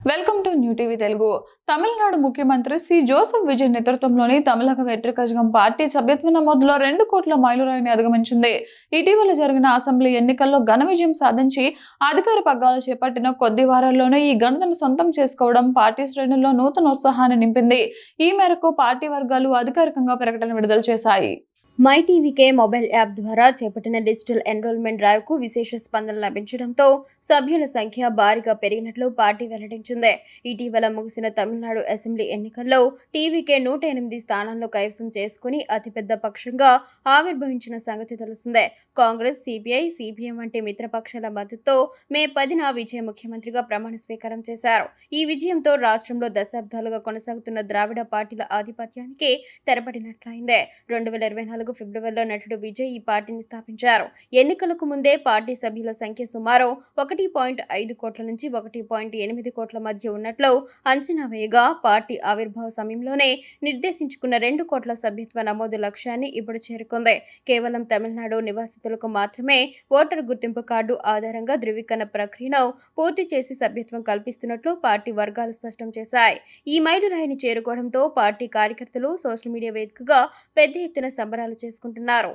Welcome to new TV Telugu. Tamil Nadu ముఖ్యమంత్రి C Joseph Vijay నేతృత్వంలోని Tamilaga వ్యతిరేకజగం party సభ్యత్వ నమోదులో 2 కోట్ల మైలురాయిని అధిగమించింది. ఇటీవల జరిగిన అసెంబ్లీ ఎన్నికల్లో ఘన విజయం సాధించి అధికార పగ్గాలు చేపట్టిన కొద్ది వారాల్లోనే ఈ ఘనతను సొంతం చేసుకోవడం పార్టీ శ్రేణుల్లో నూతన ఉత్సాహాన్ని నింపింది. ఈ మేరకు పార్టీ వర్గాలు అధికారికంగా ప్రకటన విడుదల చేశాయి. మైటీవీకే మొబైల్ యాప్ ద్వారా చేపట్టిన డిజిటల్ ఎన్రోల్మెంట్ డ్రైవ్కు విశేష స్పందన లభించడంతో సభ్యుల సంఖ్య భారీగా పెరిగినట్లు పార్టీ వెల్లడించింది. ఇటీవల ముగిసిన తమిళనాడు అసెంబ్లీ ఎన్నికల్లో టీవీకే 108 స్థానాలను కైవసం చేసుకుని అతిపెద్ద పక్షంగా ఆవిర్భవించిన సంగతి తెలిసిందే. కాంగ్రెస్, సిపిఐ, సిపిఎం వంటి మిత్రపక్షాల మద్దతుతో మే 10న విజయ్ ముఖ్యమంత్రిగా ప్రమాణ స్వీకారం చేశారు. ఈ విజయంతో రాష్ట్రంలో దశాబ్దాలుగా కొనసాగుతున్న ద్రావిడ పార్టీల ఆధిపత్యానికి తెరపడినట్లయింది. 2024 ఫిబ్రవరిలో నటుడు విజయ్ ఈ పార్టీని స్థాపించారు. ఎన్నికలకు ముందే పార్టీ సభ్యుల సంఖ్య సుమారు 1.5 కోట్ల నుంచి 1.8 కోట్ల మధ్య ఉన్నట్లు అంచనా వేయగా, పార్టీ ఆవిర్భావ సమయంలోనే నిర్దేశించుకున్న 2 కోట్ల సభ్యత్వ నమోదు లక్ష్యాన్ని ఇప్పుడు చేరుకుంది. కేవలం తమిళనాడు నివాసితులకు మాత్రమే ఓటరు గుర్తింపు కార్డు ఆధారంగా ధృవీకరణ ప్రక్రియను పూర్తి చేసి సభ్యత్వం కల్పిస్తున్నట్లు పార్టీ వర్గాలు స్పష్టం చేశాయి. ఈ మైలురాయిని చేరుకోవడంతో పార్టీ కార్యకర్తలు సోషల్ మీడియా వేదికగా పెద్ద ఎత్తున సంబరాలు చేసుకుంటున్నారు.